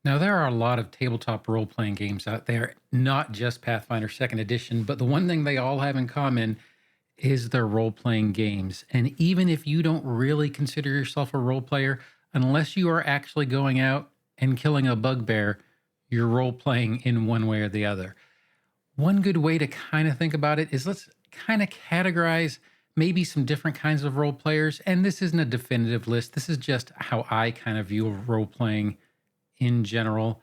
Now, there are a lot of tabletop role playing games out there, not just Pathfinder 2nd Edition, but the one thing they all have in common is their role playing games. And even if you don't really consider yourself a role player, unless you are actually going out and killing a bugbear, you're role playing in one way or the other. One good way to kind of think about it is let's kind of categorize maybe some different kinds of role players. And this isn't a definitive list, this is just how I kind of view role playing in general.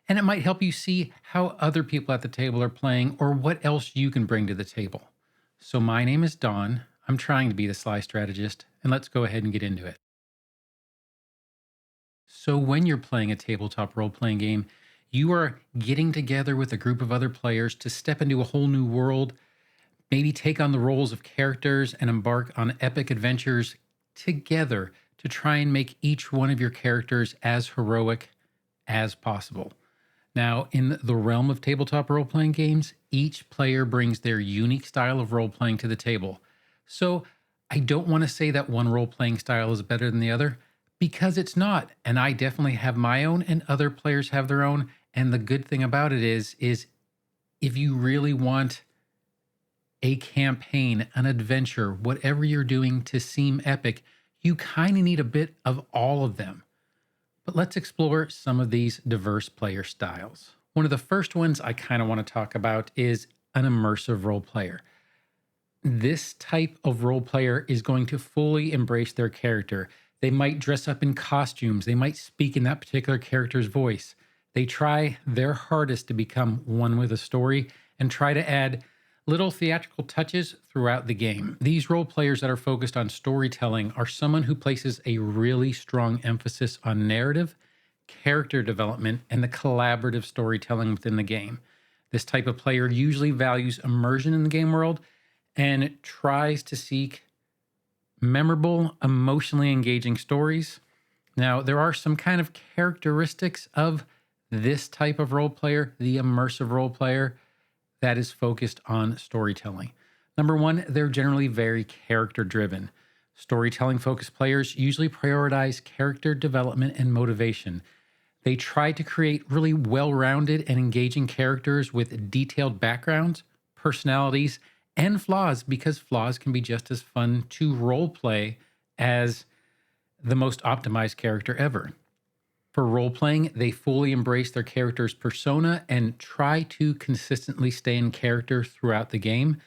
And it might help you see how other people at the table are playing or what else you can bring to the table. So, my name is Don. I'm trying to be the Sly Strategist, and let's go ahead and get into it. So, when you're playing a tabletop role playing game, you are getting together with a group of other players to step into a whole new world, maybe take on the roles of characters and embark on epic adventures together to try and make each one of your characters as heroic as possible. Now, in the realm of tabletop role playing games, each player brings their unique style of role playing to the table. So, I don't want to say that one role playing style is better than the other because it's not. And I definitely have my own, and other players have their own. And the good thing about it is if you really want a campaign, an adventure, whatever you're doing to seem epic, you kind of need a bit of all of them. But let's explore some of these diverse player styles. One of the first ones I kind of want to talk about is an immersive role player. This type of role player is going to fully embrace their character. They might dress up in costumes, they might speak in that particular character's voice. They try their hardest to become one with a story and try to add little theatrical touches throughout the game. These role players that are focused on storytelling are someone who places a really strong emphasis on narrative, character development, and the collaborative storytelling within the game. This type of player usually values immersion in the game world and tries to seek memorable, emotionally engaging stories. Now, there are some kind of characteristics of this type of role player, the immersive role player, that is focused on storytelling. Number one, they're generally very character driven. Storytelling focused players usually prioritize character development and motivation. They try to create really well rounded and engaging characters with detailed backgrounds, personalities, and flaws, because flaws can be just as fun to role play as the most optimized character ever. For role playing, they fully embrace their character's persona and try to consistently stay in character throughout the game.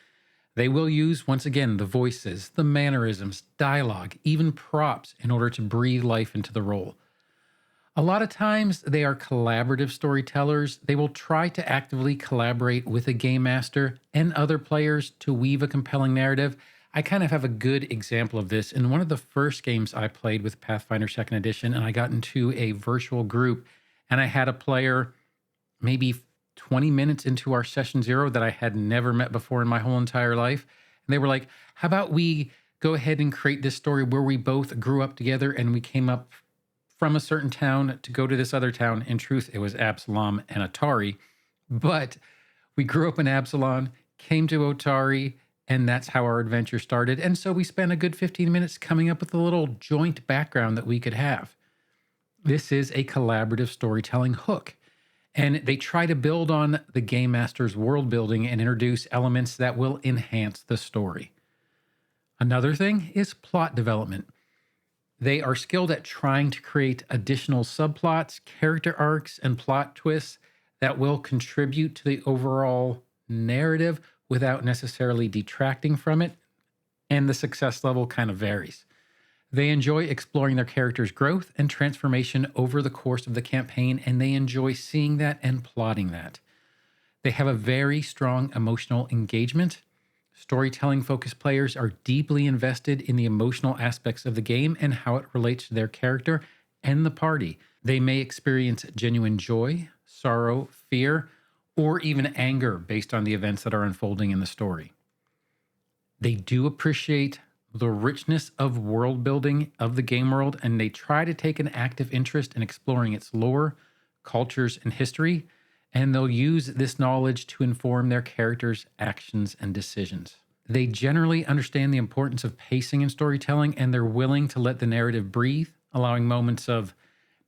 They will use, once again, the voices, the mannerisms, dialogue, even props in order to breathe life into the role. A lot of times, they are collaborative storytellers. They will try to actively collaborate with a game master and other players to weave a compelling narrative. I kind of have a good example of this in one of the first games I played with Pathfinder 2nd Edition, and I got into a virtual group, and I had a player maybe 20 minutes into our session zero that I had never met before in my whole entire life. And they were like, how about we go ahead and create this story where we both grew up together and we came up from a certain town to go to this other town. In truth, it was Absalom and Atari, but we grew up in Absalom, came to Otari, and that's how our adventure started. And so we spent a good 15 minutes coming up with a little joint background that we could have. This is a collaborative storytelling hook. And they try to build on the game master's world building and introduce elements that will enhance the story. Another thing is plot development. They are skilled at trying to create additional subplots, character arcs, and plot twists that will contribute to the overall narrative without necessarily detracting from it, and the success level kind of varies. They enjoy exploring their characters' growth and transformation over the course of the campaign, and they enjoy seeing that and plotting that. They have a very strong emotional engagement. Storytelling-focused players are deeply invested in the emotional aspects of the game and how it relates to their character and the party. They may experience genuine joy, sorrow, fear, or even anger based on the events that are unfolding in the story. They do appreciate the richness of world building of the game world, and they try to take an active interest in exploring its lore, cultures, and history, and they'll use this knowledge to inform their characters' actions and decisions. They generally understand the importance of pacing in storytelling, and they're willing to let the narrative breathe, allowing moments of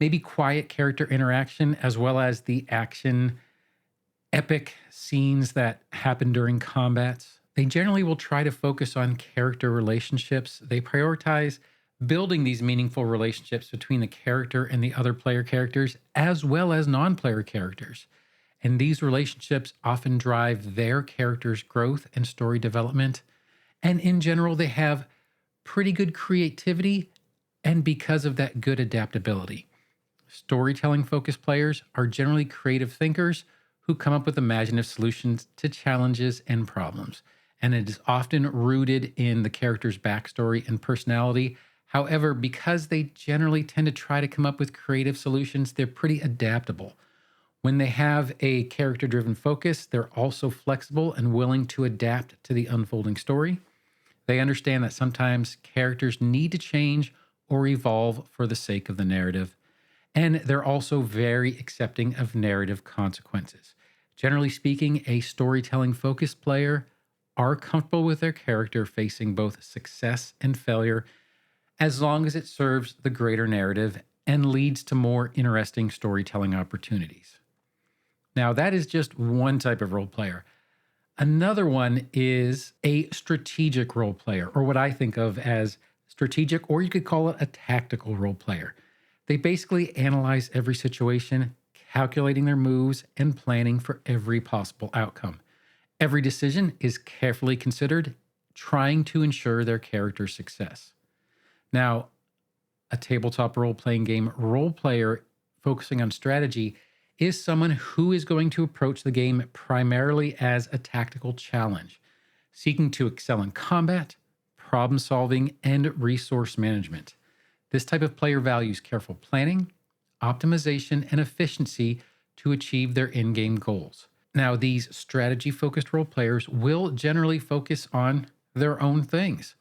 maybe quiet character interaction, as well as the action epic scenes that happen during combats. They generally will try to focus on character relationships. They prioritize building these meaningful relationships between the character and the other player characters, as well as non player characters. And these relationships often drive their character's growth and story development. And in general, they have pretty good creativity, and because of that, good adaptability. Storytelling focused players are generally creative thinkers who come up with imaginative solutions to challenges and problems. And it is often rooted in the character's backstory and personality. However, because they generally tend to try to come up with creative solutions, they're pretty adaptable. When they have a character driven focus, they're also flexible and willing to adapt to the unfolding story. They understand that sometimes characters need to change or evolve for the sake of the narrative. And they're also very accepting of narrative consequences. Generally speaking, a storytelling focused player are comfortable with their character facing both success and failure as long as it serves the greater narrative and leads to more interesting storytelling opportunities. Now, that is just one type of role player. Another one is a strategic role player, or what I think of as strategic, or you could call it a tactical role player. They basically analyze every situation, calculating their moves and planning for every possible outcome. Every decision is carefully considered, trying to ensure their character's success. Now, a tabletop role-playing game role player focusing on strategy is someone who is going to approach the game primarily as a tactical challenge, seeking to excel in combat, problem solving, and resource management. This type of player values careful planning, optimization, and efficiency to achieve their in-game goals. Now, these strategy-focused role players will generally focus on their own things.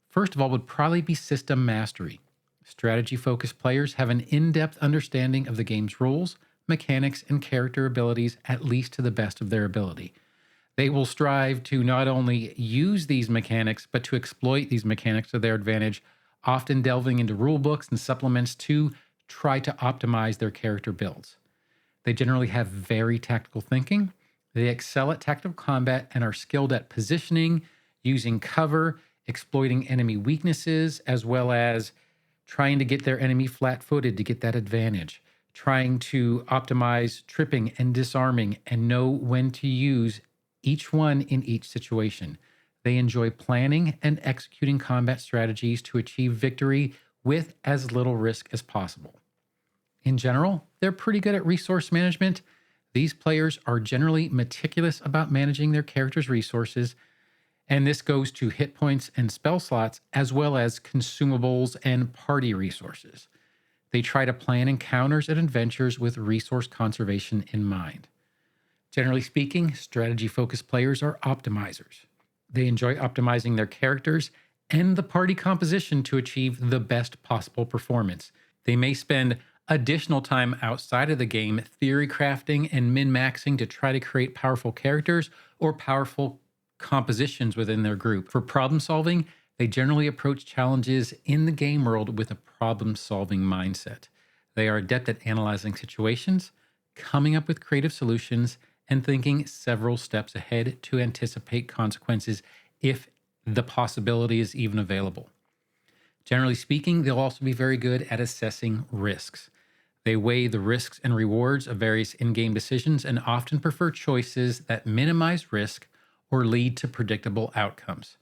First of all, would probably be system mastery. Strategy-focused players have an in-depth understanding of the game's rules, mechanics, and character abilities, at least to the best of their ability. They will strive to not only use these mechanics, but to exploit these mechanics to their advantage, often delving into rule books and supplements to try to optimize their character builds. They generally have very tactical thinking. They excel at tactical combat and are skilled at positioning, using cover, exploiting enemy weaknesses, as well as trying to get their enemy flat-footed to get that advantage, trying to optimize tripping and disarming and know when to use each one in each situation. They enjoy planning and executing combat strategies to achieve victory with as little risk as possible. In general, they're pretty good at resource management. These players are generally meticulous about managing their character's resources, and this goes to hit points and spell slots, as well as consumables and party resources. They try to plan encounters and adventures with resource conservation in mind. Generally speaking, strategy-focused players are optimizers. They enjoy optimizing their characters and the party composition to achieve the best possible performance. They may spend additional time outside of the game theory crafting and min-maxing to try to create powerful characters or powerful compositions within their group. For problem solving, they generally approach challenges in the game world with a problem-solving mindset. They are adept at analyzing situations, coming up with creative solutions, and thinking several steps ahead to anticipate consequences if the possibility is even available. Generally speaking, they'll also be very good at assessing risks. They weigh the risks and rewards of various in-game decisions and often prefer choices that minimize risk or lead to predictable outcomes.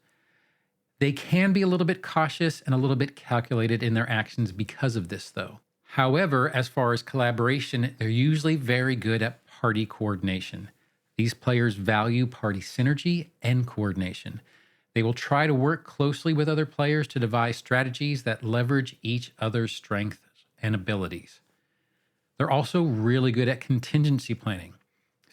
They can be a little bit cautious and a little bit calculated in their actions because of this, though. However, as far as collaboration, they're usually very good at party coordination. These players value party synergy and coordination. They will try to work closely with other players to devise strategies that leverage each other's strengths and abilities. They're also really good at contingency planning.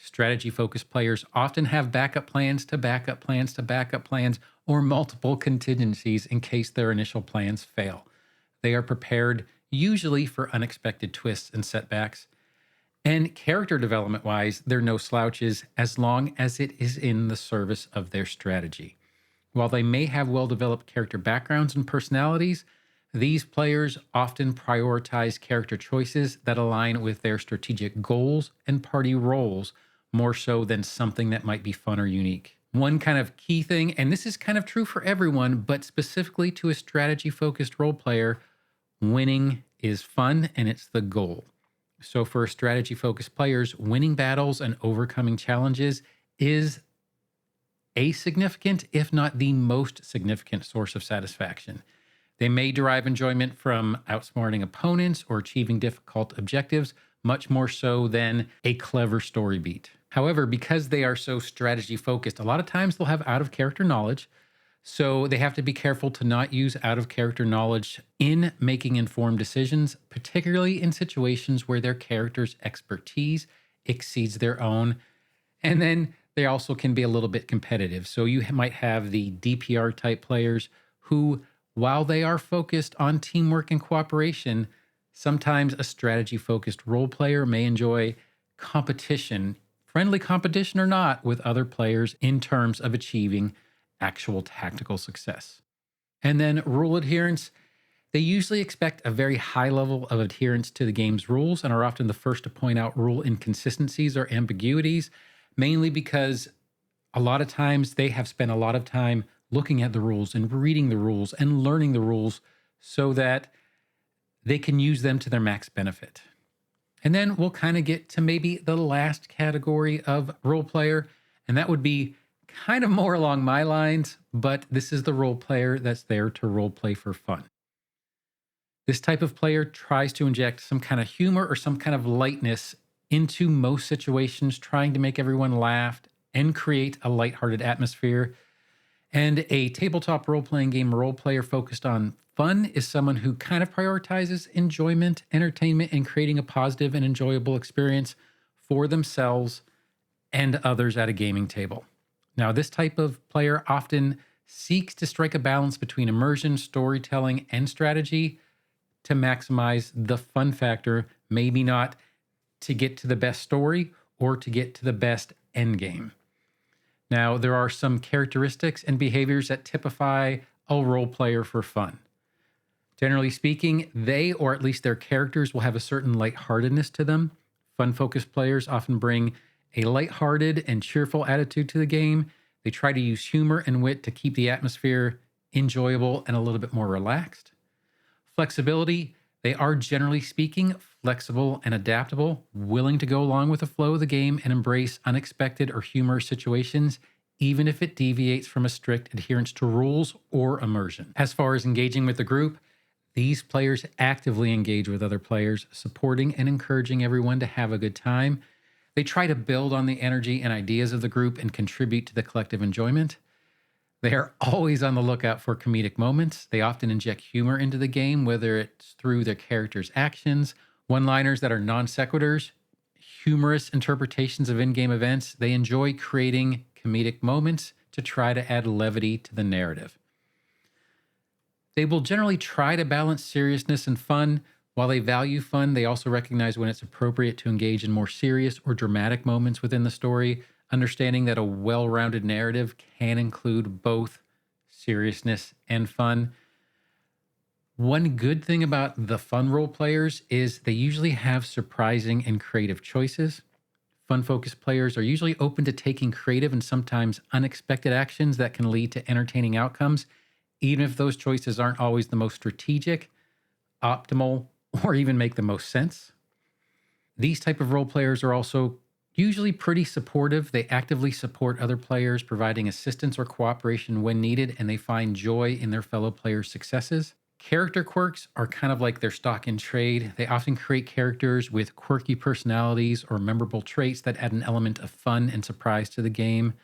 Strategy-focused players often have backup plans to backup plans to backup plans or multiple contingencies in case their initial plans fail. They are prepared usually for unexpected twists and setbacks. And character development-wise, they're no slouches as long as it is in the service of their strategy. While they may have well-developed character backgrounds and personalities, These players often prioritize character choices that align with their strategic goals and party roles more so than something that might be fun or unique. One kind of key thing, and this is kind of true for everyone, but specifically to a strategy focused role player, winning is fun and it's the goal. So for strategy focused players, winning battles and overcoming challenges is a significant, if not the most significant source of satisfaction. They may derive enjoyment from outsmarting opponents or achieving difficult objectives, much more so than a clever story beat. However, because they are so strategy focused, a lot of times they'll have out of character knowledge. So they have to be careful to not use out of character knowledge in making informed decisions, particularly in situations where their character's expertise exceeds their own. And then they also can be a little bit competitive. So you might have the DPR type players who, while they are focused on teamwork and cooperation, sometimes a strategy focused role player may enjoy competition, friendly competition or not, with other players in terms of achieving actual tactical success. And then rule adherence. They usually expect a very high level of adherence to the game's rules and are often the first to point out rule inconsistencies or ambiguities, mainly because a lot of times they have spent a lot of time looking at the rules and reading the rules and learning the rules so that they can use them to their max benefit. And then we'll kind of get to maybe the last category of role player, and that would be kind of more along my lines, but this is the role player that's there to role play for fun. This type of player tries to inject some kind of humor or some kind of lightness into most situations, trying to make everyone laugh and create a lighthearted atmosphere. And a tabletop role playing game role player focused on fun is someone who kind of prioritizes enjoyment, entertainment, and creating a positive and enjoyable experience for themselves and others at a gaming table. Now, this type of player often seeks to strike a balance between immersion, storytelling, and strategy to maximize the fun factor, maybe not to get to the best story or to get to the best end game. Now, there are some characteristics and behaviors that typify a role player for fun. Generally speaking, they, or at least their characters, will have a certain lightheartedness to them. Fun-focused players often bring a lighthearted and cheerful attitude to the game. They try to use humor and wit to keep the atmosphere enjoyable and a little bit more relaxed. Flexibility, they are generally speaking flexible and adaptable, willing to go along with the flow of the game and embrace unexpected or humorous situations, even if it deviates from a strict adherence to rules or immersion. As far as engaging with the group, these players actively engage with other players, supporting and encouraging everyone to have a good time. They try to build on the energy and ideas of the group and contribute to the collective enjoyment. They are always on the lookout for comedic moments. They often inject humor into the game, whether it's through their characters' actions, one-liners that are non sequiturs, humorous interpretations of in-game events. They enjoy creating comedic moments to try to add levity to the narrative. They will generally try to balance seriousness and fun. While they value fun, they also recognize when it's appropriate to engage in more serious or dramatic moments within the story, understanding that a well-rounded narrative can include both seriousness and fun. One good thing about the fun role players is they usually have surprising and creative choices. Fun-focused players are usually open to taking creative and sometimes unexpected actions that can lead to entertaining outcomes, even if those choices aren't always the most strategic, optimal, or even make the most sense. These type of role players are also usually pretty supportive. They actively support other players, providing assistance or cooperation when needed, and they find joy in their fellow players' successes. Character quirks are kind of like their stock in trade. They often create characters with quirky personalities or memorable traits that add an element of fun and surprise to the game.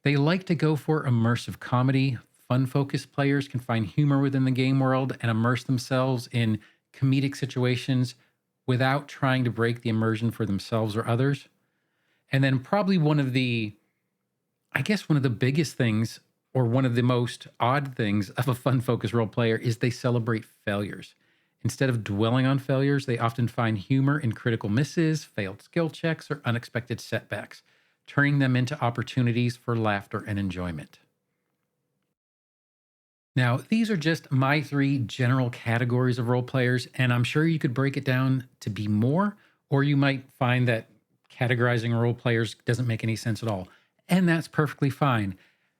They like to go for immersive comedy. Fun-focused players can find humor within the game world and immerse themselves in comedic situations without trying to break the immersion for themselves or others. And then probably one of the biggest things, or one of the most odd things of a fun-focused role player, is they celebrate failures. Instead of dwelling on failures, they often find humor in critical misses, failed skill checks, or unexpected setbacks, turning them into opportunities for laughter and enjoyment. Now, these are just my three general categories of role players, and I'm sure you could break it down to be more, or you might find that categorizing role players doesn't make any sense at all. And that's perfectly fine.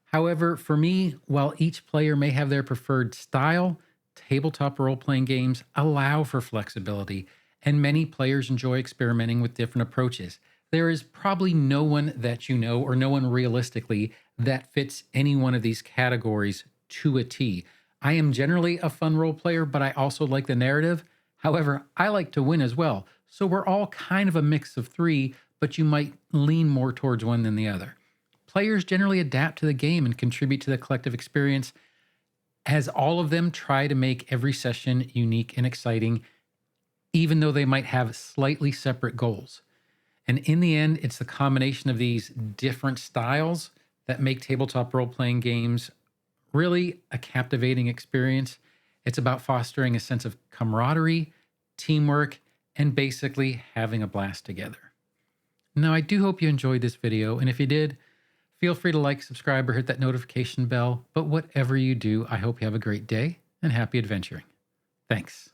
However, for me, while each player may have their preferred style, tabletop role playing games allow for flexibility, and many players enjoy experimenting with different approaches. There is probably no one that you know, or no one realistically, that fits any one of these categories to a T. I am generally a fun role player, but I also like the narrative. However, I like to win as well. So we're all kind of a mix of three, but you might lean more towards one than the other. Players generally adapt to the game and contribute to the collective experience, as all of them try to make every session unique and exciting, even though they might have slightly separate goals. And in the end, it's the combination of these different styles that make tabletop role playing games really a captivating experience. It's about fostering a sense of camaraderie, teamwork, and basically having a blast together. Now, I do hope you enjoyed this video, and if you did, feel free to like, subscribe, or hit that notification bell. But whatever you do, I hope you have a great day and happy adventuring. Thanks.